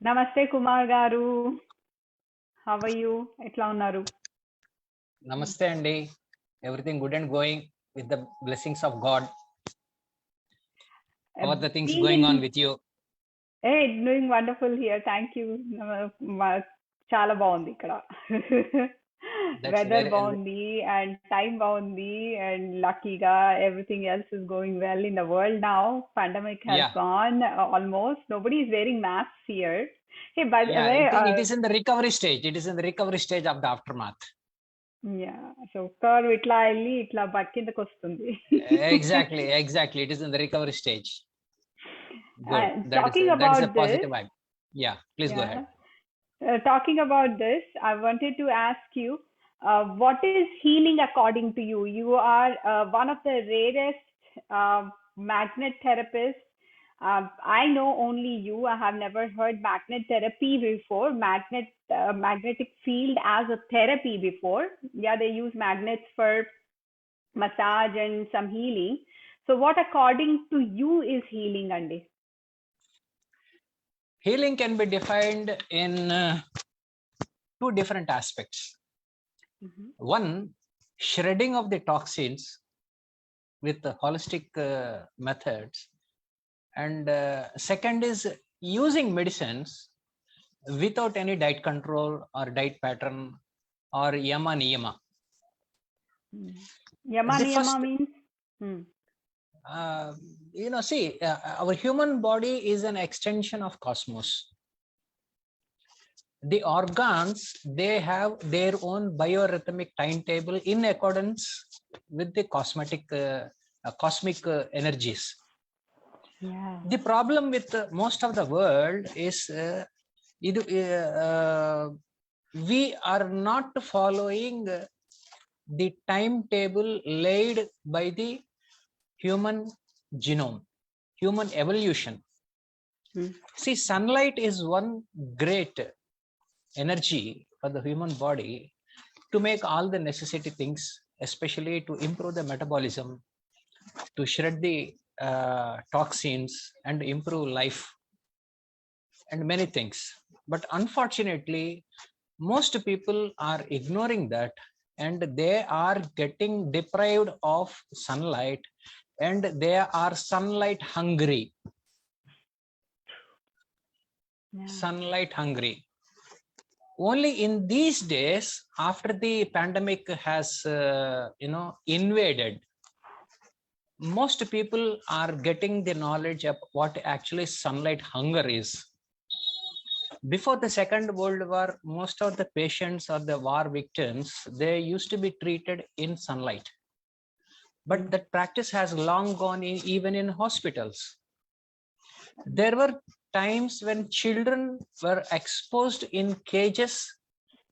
నమస్తే కుమార్ గారు. How are you? ఎట్లా ఉన్నారు? Namaste Andy. Everything good and going with the blessings of God. How are the things going on with you? Hey, doing wonderful here. Thank you. చాలా బాగుంది ఇక్కడ. Weather బాగుంది and time బాగుంది and లక్కీగా everything else is going well in the world now. Pandemic has gone almost. Nobody is wearing masks here. Hey, by the way, it is in the recovery stage. It is in the recovery stage of the aftermath. Yeah, so curve itla elli itla bakkindaku vastundi. Exactly. It is in the recovery stage. Good. Talking that about is a positive vibe. Yeah, please go ahead. Talking about this, I wanted to ask you, what is healing according to you? You are one of the rarest magnet therapists. I know only you. I have never heard magnet therapy before, magnetic field as a therapy before. Yeah, they use magnets for massage and some healing. So what according to you is healing, Andy? Healing can be defined in two different aspects. Mm-hmm. One, shredding of the toxins with the holistic methods. And second is using medicines without any diet control or diet pattern or yama niyama. Yama niyama means? Our human body is an extension of cosmos. The organs, they have their own biorhythmic timetable in accordance with the cosmic energies. Yeah. The problem with most of the world is we are not following the timetable laid by the human genome, human evolution. See, sunlight is one great energy for the human body to make all the necessary things, especially to improve the metabolism, to shred the toxins and improve life and many things. But unfortunately, most people are ignoring that and they are getting deprived of sunlight and they are sunlight hungry. Sunlight hungry. Only in these days, after the pandemic has invaded, most people are getting the knowledge of what actually sunlight hunger is. Before the Second World War, most of the patients or the war victims, they used to be treated in sunlight. But that practice has long gone even in hospitals. There were times when children were exposed in cages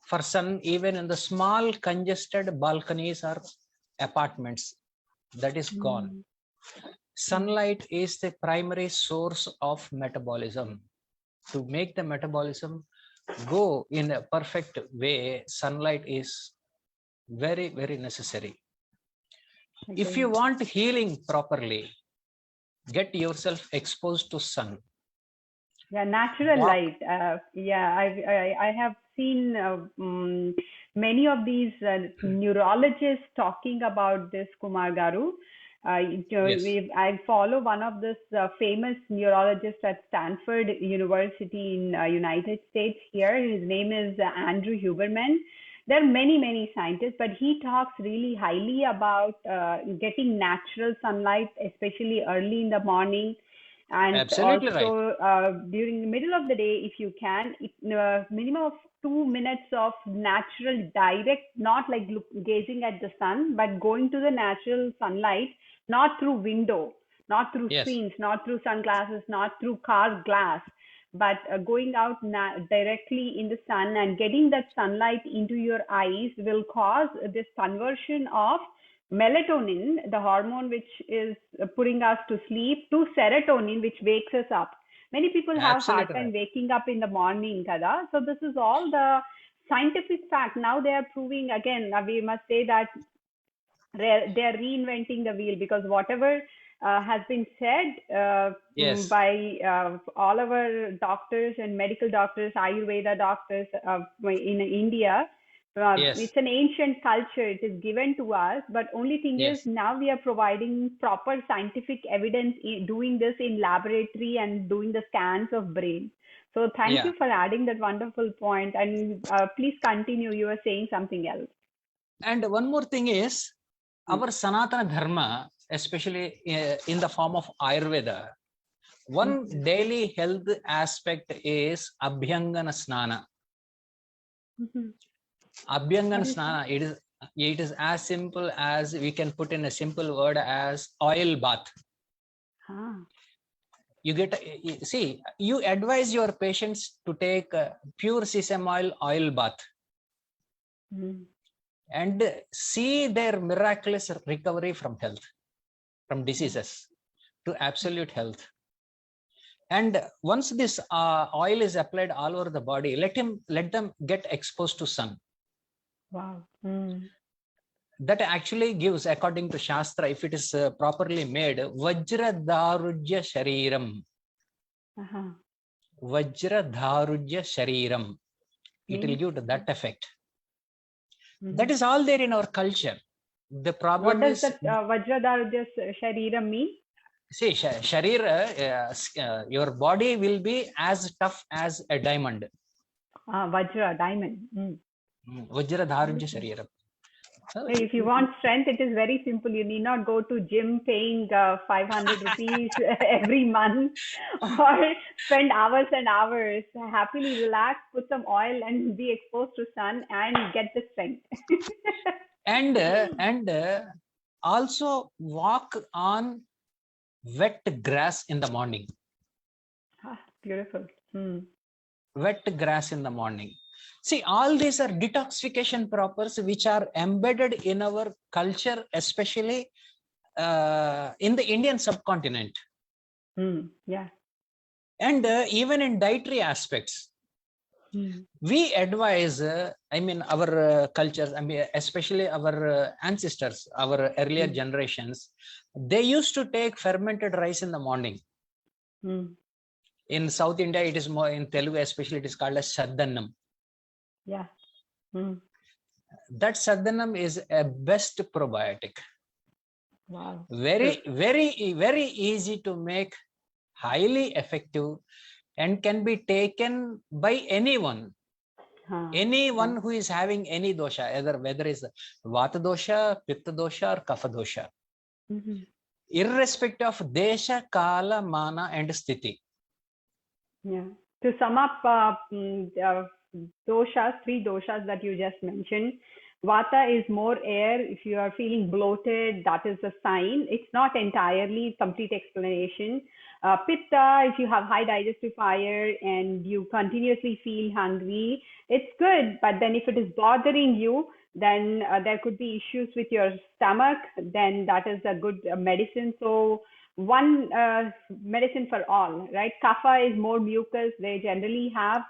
for sun, even in the small congested balconies or apartments. That is gone. Sunlight is the primary source of metabolism. To make the metabolism go in a perfect way, sunlight is very, very necessary. Okay. If you want healing properly, get yourself exposed to sun. Yeah, natural light. I have seen many of these neurologists talking about this, Kumar Garu. Yes. I follow one of this famous neurologists at Stanford University in United States here. His name is Andrew Huberman. There are many scientists, but he talks really highly about getting natural sunlight, especially early in the morning. And absolutely also right. During the middle of the day, if you can, minimum of 2 minutes of natural direct, not like gazing at the sun, but going to the natural sunlight, not through window, not through screens, not through sunglasses, not through car glass, but going out directly in the sun and getting that sunlight into your eyes will cause this conversion of melatonin, the hormone which is putting us to sleep, to serotonin, which wakes us up. Many people have hard time waking up in the morning, kada. So this is all the scientific fact. Now they are proving again. We must say that they are reinventing the wheel, because whatever has been said Yes. by all our doctors and medical doctors, Ayurveda doctors in India. Yes. It's an ancient culture. It is given to us, but only thing is Yes. now we are providing proper scientific evidence in doing this in laboratory and doing the scans of brain. So thank Yeah. you for adding that wonderful point. And please continue. You were saying something else. And one more thing is our Sanatana Dharma, especially in the form of Ayurveda, one daily health aspect is Abhyangana Snana. Abhyangana Snana, it is as simple as we can put in a simple word as oil bath. You get, see, you advise your patients to take pure sesame oil bath and see their miraculous recovery from health, from diseases to absolute health. And once this oil is applied all over the body, let them get exposed to sun. Wow. That actually gives, according to Shastra, if it is properly made, Vajra Dharujya Shariram. Vajra Dharujya Shariram. It will give that effect. That is all there in our culture. The problem what does is, that Vajra Dharujya Shariram mean? see, Sharira, your body will be as tough as a diamond. Vajra, diamond. Vajra Dharujya Shariram. If you want strength, it is very simple. You need not go to gym paying 500 rupees every month or spend hours and hours. Happily relax, put some oil and be exposed to sun and get the strength. and also walk on wet grass in the morning. Beautiful. Wet grass in the morning. See, all these are detoxification properties which are embedded in our culture, especially in the Indian subcontinent. Yeah. And even in dietary aspects. We advise, I mean, our cultures, I mean, especially our ancestors, our earlier generations, they used to take fermented rice in the morning. In South India, it is more, in Telugu especially, it is called as Saddannam. Yeah. That Saddannam is a best probiotic. Wow. Very, very easy to make, highly effective, and can be taken by anyone. Anyone who is having any dosha, either whether it's Vata dosha, Pitta dosha, or Kapha dosha, irrespective of Desha, Kala, Mana, and Sthiti. Yeah. To sum up, doshas, 3 doshas that you just mentioned. Vata is more air. If you are feeling bloated, that is a sign. It's not entirely complete explanation. Pitta, if you have high digestive fire and you continuously feel hungry, it's good. But then if it is bothering you, then there could be issues with your stomach. Then that is a good medicine. So one medicine for all, right? Kapha is more mucus. They generally have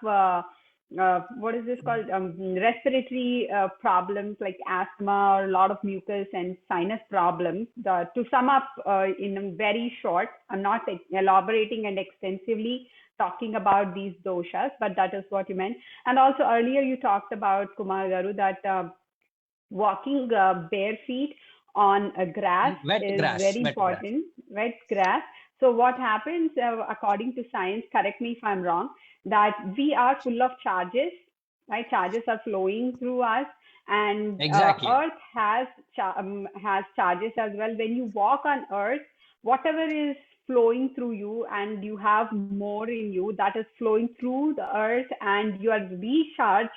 what is this called? Respiratory problems like asthma or a lot of mucus and sinus problems. To sum up in very short, I'm not elaborating and extensively talking about these doshas, but that is what you meant. And also earlier you talked about, Kumar Garu, that walking bare feet on a grass is very important. Wet grass. So what happens, according to science, correct me if I'm wrong, that we are full of charges, right? Charges are flowing through us, and Earth has charges as well. When you walk on Earth, whatever is flowing through you and you have more in you, that is flowing through the Earth, and you are recharged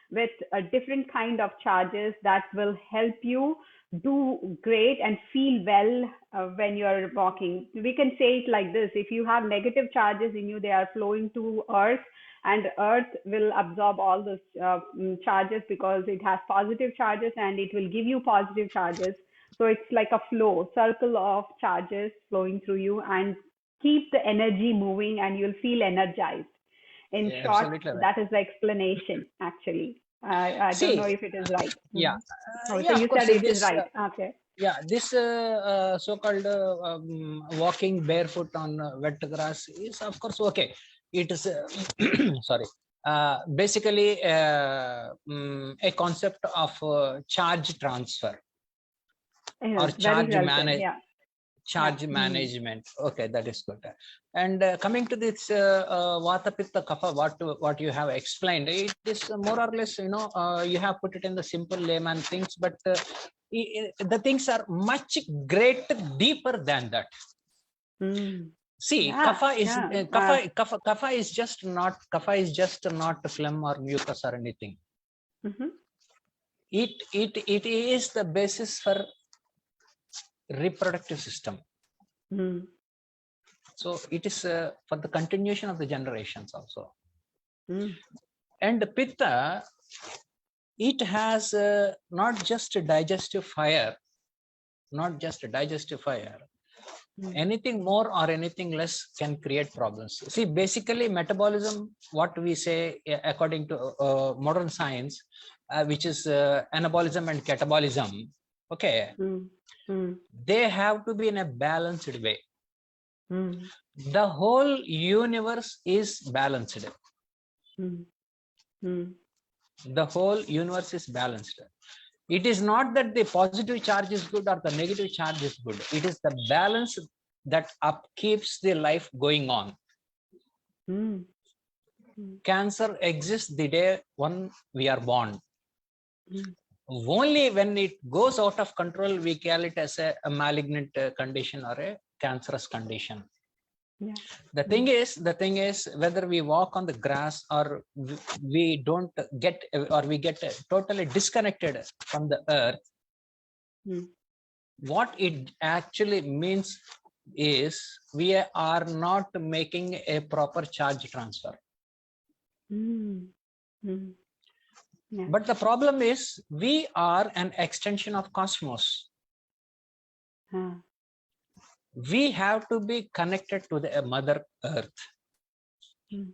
with a different kind of charges that will help you do great and feel well when you're walking. We can say it like this: if you have negative charges in you, they are flowing to Earth, and Earth will absorb all those charges because it has positive charges, and it will give you positive charges. So it's like a flow, circle of charges flowing through you, and keep the energy moving, and you'll feel energized. In short, that is the explanation, actually. I don't know if it is right. Yeah. So you said it is right. Okay. yeah, this so-called walking barefoot on wet grass is of course okay. It is sorry, basically a concept of charge transfer or Yes, very charge well said. manage Yeah. Yeah. charge management. Okay, that is good. And coming to this vata pitta kapha, what you have explained, it is more or less, you have put it in the simple layman things, but the things are much great deeper than that. Mm. See, Yeah. kapha is Yeah. kapha is just not phlegm or mucus or anything. Mm-hmm. It is the basis for reproductive system. Mm. So it is for the continuation of the generations also. Mm. And pitta, it has not just a digestive fire, anything more or anything less can create problems. See, basically metabolism, what we say according to modern science, which is anabolism and catabolism, okay, Mm. Mm. they have to be in a balanced way. Mm. The whole universe is balanced. Mm. Mm. The whole universe is balanced. It is not that the positive charge is good or the negative charge is good. It is the balance that upkeeps the life going on. Mm. Mm. Cancer exists the day when we are born. Mm. Only when it goes out of control, we call it as a malignant condition or a cancerous condition. Yeah. The thing is whether we walk on the grass or we don't get, or we get totally disconnected from the earth. Mm. What it actually means is we are not making a proper charge transfer. Mm. Mm. Yeah. But the problem is we are an extension of cosmos. We have to be connected to the mother earth. Mm.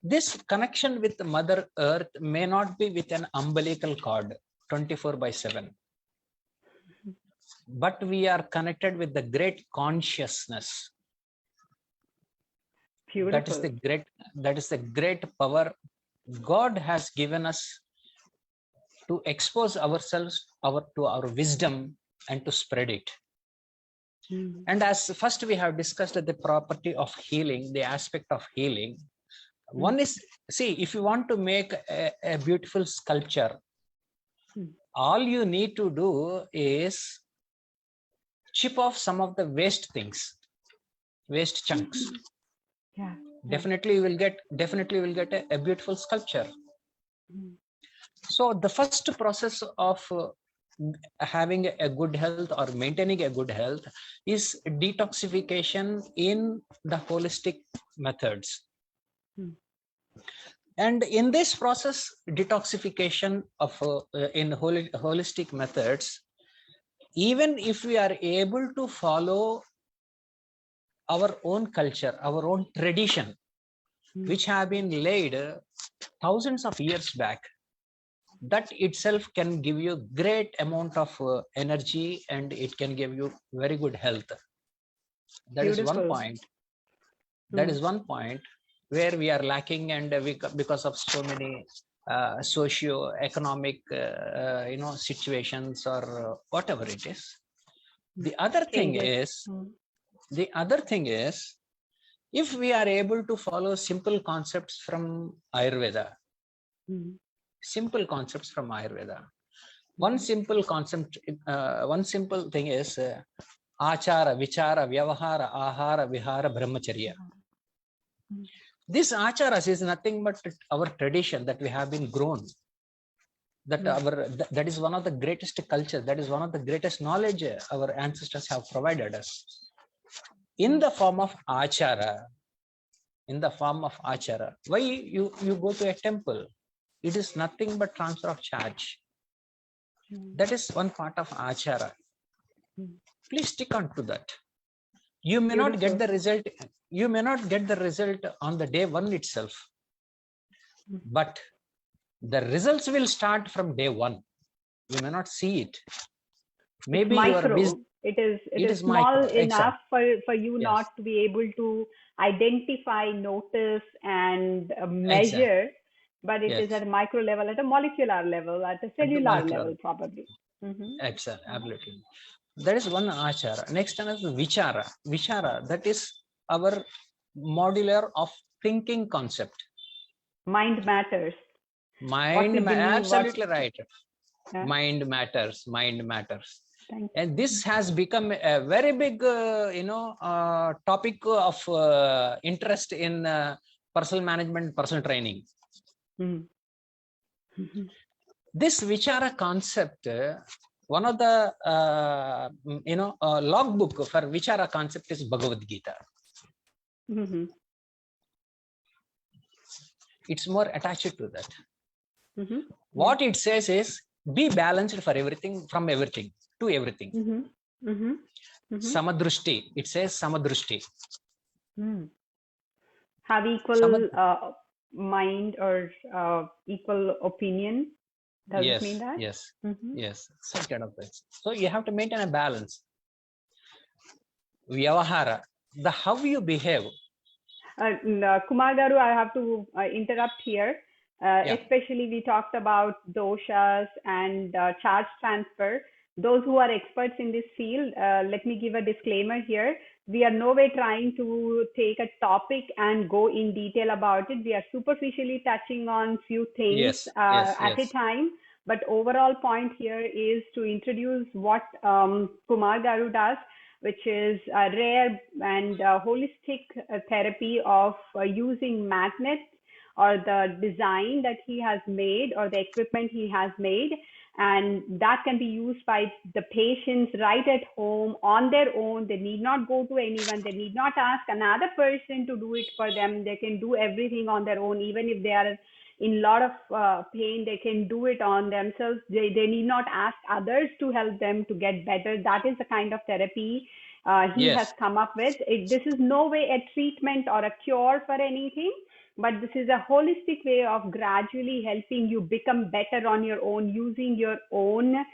This connection with the mother earth may not be with an umbilical cord 24/7, but we are connected with the great consciousness. Beautiful. That is the great power God has given us to expose ourselves to our wisdom and to spread it. Mm. And as first we have discussed the property of healing, the aspect of healing. One is, see, if you want to make a beautiful sculpture, all you need to do is chip off some of the waste things, waste chunks. Yeah. Definitely you will get a beautiful sculpture. So the first process of having a good health or maintaining a good health is detoxification in the holistic methods. And in this process, detoxification of in holistic methods, even if we are able to follow our own culture, our own tradition, which have been laid thousands of years back, that itself can give you great amount of energy, and it can give you very good health. That is one point. That is one point where we are lacking, and because of so many socio-economic situations or whatever it is. The other thing is, if we are able to follow simple concepts from Ayurveda, one simple thing is achara, vichara, vyavahara, ahara, vihara, brahmacharya. This acharas is nothing but our tradition that we have been grown. That is one of the greatest culture. That is one of the greatest knowledge our ancestors have provided us in the form of achara. Why you go to a temple? It is nothing but transfer of charge. That is one part of achara. Please stick on to that. You may not get the result. You may not get the result on the day one itself, but the results will start from day one. You may not see it, It's Maybe your business, micro. It it is is small micro. enough Exactly. for you Yes. not to be able to identify, notice, and Exactly. measure, but it is Yes. at a micro level, at a molecular level, at a At the cellular molecular. level, probably. Exactly. Uh-huh. Absolutely. That is one achara. Next one is vichara. Vichara, that is our modular of thinking concept. Mind matters. What we Mind, believe, what. absolutely right. Yeah. Mind matters. Mind matters. Thank And you. this has become a very big, topic of interest in personal management, personal training. Mm-hmm. This vichara concept, one of the logbook for vichara concept is Bhagavad Gita. Mm-hmm. It's more attached to that. Mm-hmm. What it says is be balanced for everything, from everything to everything. Mm-hmm. Mm-hmm. Mm-hmm. Samadrushti. It says Samadrushti. Have equal mind or equal opinion. Does it mean Yes, that? yes, Mm-hmm. yes. Some kind of things. So you have to maintain a balance. Vyavahara, the how you behave. Kumar Garu, I have to interrupt here. Especially, we talked about doshas and charge transfer. Those who are experts in this field, let me give a disclaimer here. We are no way trying to take a topic and go in detail about it. We are superficially touching on few things Yes, yes, at a yes. time. But overall point here is to introduce what Kumar Garu does, which is a rare and holistic therapy of using magnets or the design that he has made or the equipment he has made. And that can be used by the patients right at home on their own. They need not go to anyone. They need not ask another person to do it for them. They can do everything on their own. Even if they are in a lot of pain, they can do it on themselves. They need not ask others to help them to get better. That is the kind of therapy he has come up with. This is no way a treatment or a cure for anything, but this is a holistic way of gradually helping you become better on your own, using your own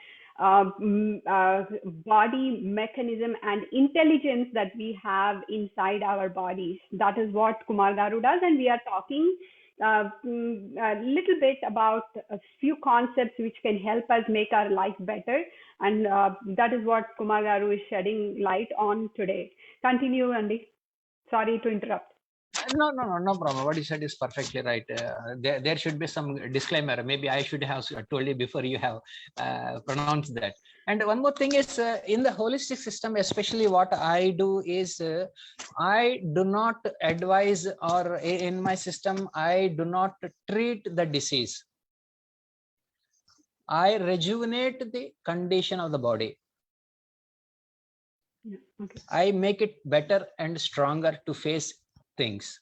body mechanism and intelligence that we have inside our bodies. That is what Kumar Garu does, and we are talking a little bit about a few concepts which can help us make our life better, and that is what Kumar Garu is shedding light on today. Continue, Andy. Sorry to interrupt. No problem. What you said is perfectly right. There should be some disclaimer. Maybe I should have told you before you have pronounced that. And one more thing is in the holistic system, especially what I do is I do not advise, or in my system, I do not treat the disease. I rejuvenate the condition of the body. Okay. I make it better and stronger to face things.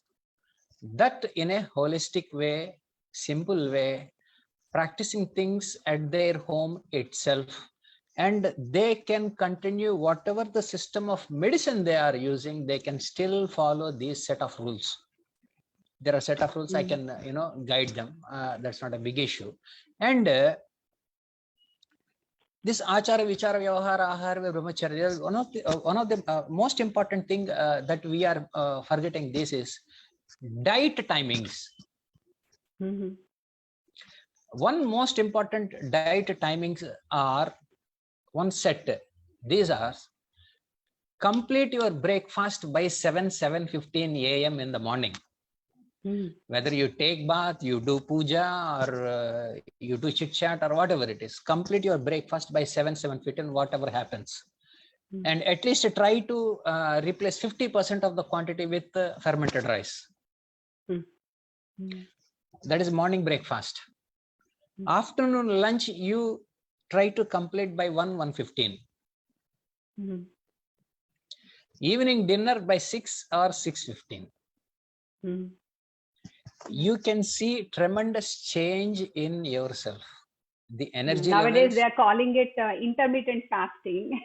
That in a holistic way, simple way, practicing things at their home itself, and they can continue whatever the system of medicine they are using, they can still follow these set of rules. There are set of rules, I can guide them. That's not a big issue. And this achara, vichara, vyavahara, ahara, brahmacharya, one of the most important thing that we are forgetting this is diet timings. One most important diet timings are one set. These are complete your breakfast by 7:15 a.m. in the morning. Whether you take bath, you do puja, or you do chit chat, or whatever it is, complete your breakfast by 7:15, whatever happens. And at least try to replace 50% of the quantity with fermented rice. That is morning breakfast. Afternoon lunch, you try to complete by 1:15. Evening dinner by 6 or 6:15. You can see tremendous change in yourself. The energy nowadays levels. they are calling it intermittent fasting.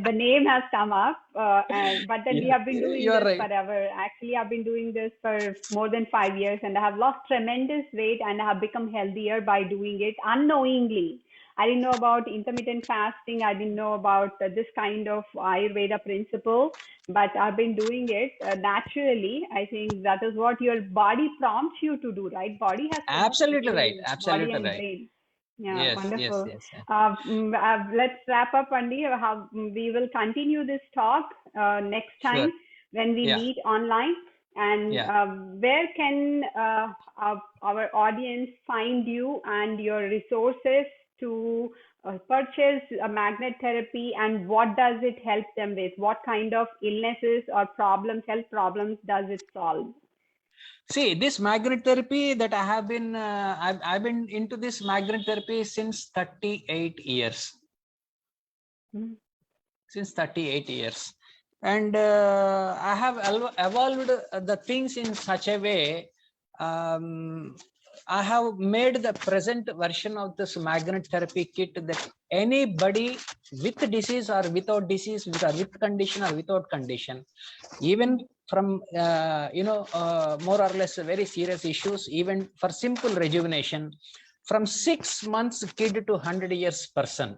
The name has come up, but then we have been doing this forever. Actually, I've been doing this for more than 5 years, and I have lost tremendous weight and I have become healthier by doing it unknowingly. I didn't know about intermittent fasting. I didn't know about this kind of Ayurveda principle, but I've been doing it naturally. I think that is what your body prompts you to do, right? Body has so much Absolutely right. control, body Absolutely and right. brain. Yeah, Yes, yes, wonderful. yes, yes. Let's wrap up, Andy. We will continue this talk next Sure. time when we Yeah, meet online. And yeah. where can our audience find you and your resources to purchase a magnet therapy, and what does it help them with? What kind of illnesses or problems, health problems, does it solve? See, this magnet therapy that I have been, I've been into this magnet therapy since 38 years. Mm-hmm. Since 38 years. And I have evolved the things in such a way. I have made the present version of this magnet therapy kit that anybody with disease or without disease, with condition or without condition, even from more or less very serious issues, even for simple rejuvenation, from 6 months kid to 100 years person,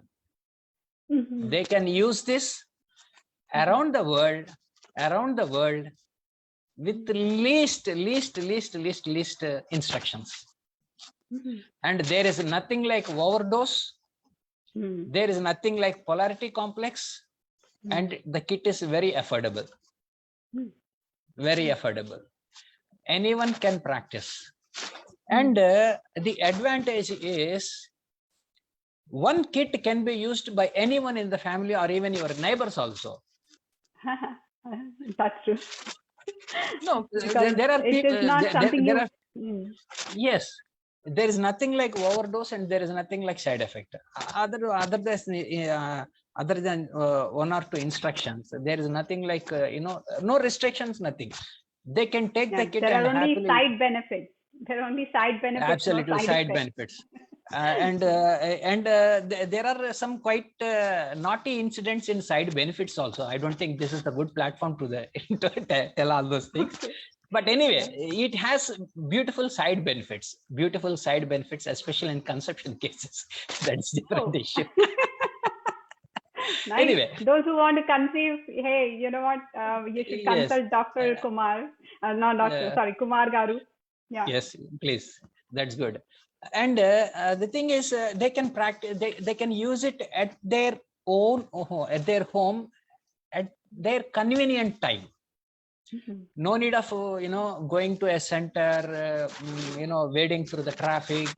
Mm-hmm. they can use this around the world with least instructions. Mm-hmm. And there is nothing like overdose, Mm-hmm. there is nothing like polarity complex, and the kit is very affordable. Very affordable. Anyone can practice. And the advantage is one kit can be used by anyone in the family or even your neighbors also. That's true. No, Because there are it people, is not something there you. are, yes, there is nothing like overdose and there is nothing like side effect. Other than one or two instructions, there is nothing like, no restrictions, nothing. They can take the Yeah, kit there are and only happily. side benefits. There are only side benefits, no Absolutely, side side effects. benefits. There are some quite naughty incidents in side benefits also. I don't think this is the good platform to tell all those things. Okay. But anyway, it has beautiful side benefits, especially in conception cases. That's different issue. Nice. Anyway, Those who want to conceive, hey, you know what? You should yes, consult Dr. Kumar. Not doctor, uh, sorry, Kumar Garu. Yeah. yes, please. That's good. And the thing is, they can practice. They can use it at their own, at their home, at their convenient time. No need of going to a center, wading through the traffic,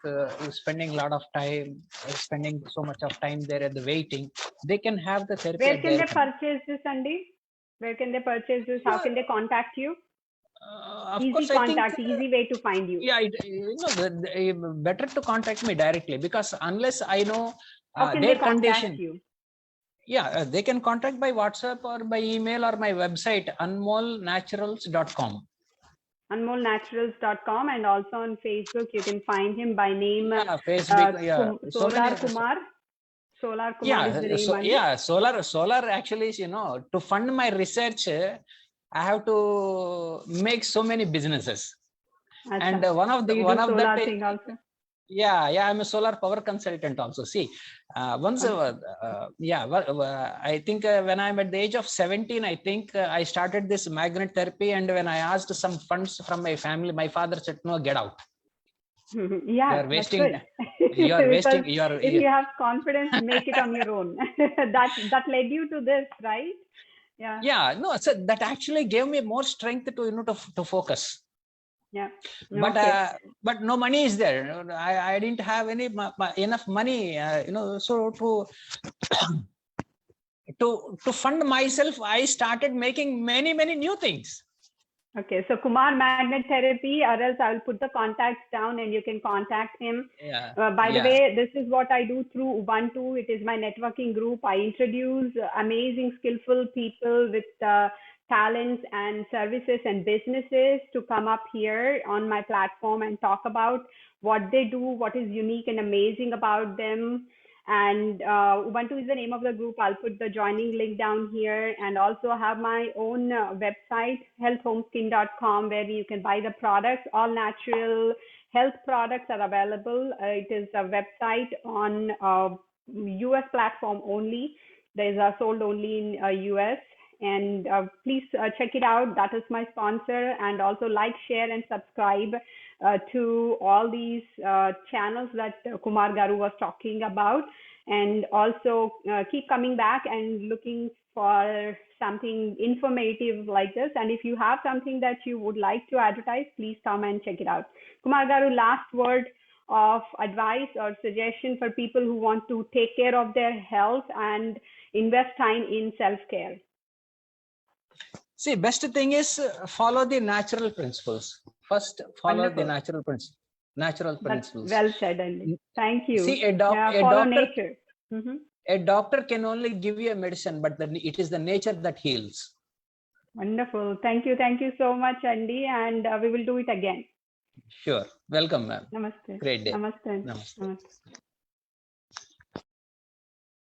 spending a lot of time, spending so much of time there at the waiting. They can have the therapy Where at can their they home. purchase this, Andy? Where can they purchase this? How can they contact you? Of Easy course, I think, contact, easy way to find you. yeah, better to contact me directly, because unless I know How can they their contact condition, you? yeah, they can contact by WhatsApp or by email or my website, anmolnaturals.com. Anmolnaturals.com, and also on Facebook you can find him by name Yeah, Facebook, yeah, so many. Solar Kumar. Solar Kumar is Yeah, the name, so Andy. yeah, solar actually is, to fund my research, I have to make so many businesses. And Acha. So you do one of that, solar thing also? yeah, I'm a solar power consultant also. See, I think when I'm at the age of 17, I think I started this magnet therapy. And when I asked some funds from my family, my father said, "No, get out. You Yeah, are that's wasting. good. You are Because wasting. You are." if you have confidence, make it on your own. That led you to this, right? Yeah. Yeah, no, so that actually gave me more strength to to focus. Yeah. But Okay. but no money is there. I didn't have any enough money, so to fund myself, I started making many new things. Okay, so Kumar Magnet Therapy, or else I'll put the contacts down and you can contact him. Yeah, By the yeah. way, this is what I do through Ubuntu. It is my networking group. I introduce amazing, skillful people with talents and services and businesses to come up here on my platform and talk about what they do, what is unique and amazing about them. And Ubuntu is the name of the group. I'll put the joining link down here, and also have my own website, healthhomeskin.com, where you can buy the products. All natural health products are available. It is a website on US platform only. These are sold only in US. And please check it out. That is my sponsor. And also like, share, and subscribe to all these channels that Kumar Garu was talking about. And also keep coming back and looking for something informative like this. And if you have something that you would like to advertise, please come and check it out. Kumar Garu, last word of advice or suggestion for people who want to take care of their health and invest time in self-care? See, best thing is follow the natural principles. First, follow Wonderful. the natural principles. Natural principles. Well said, Andy. Thank you. See, follow nature. A doctor can only give you a medicine, but it is the nature that heals. Wonderful. Thank you. Thank you so much, Andy. And we will do it again. Sure. Welcome, ma'am. Namaste. Great day. Namaste. Namaste. Namaste.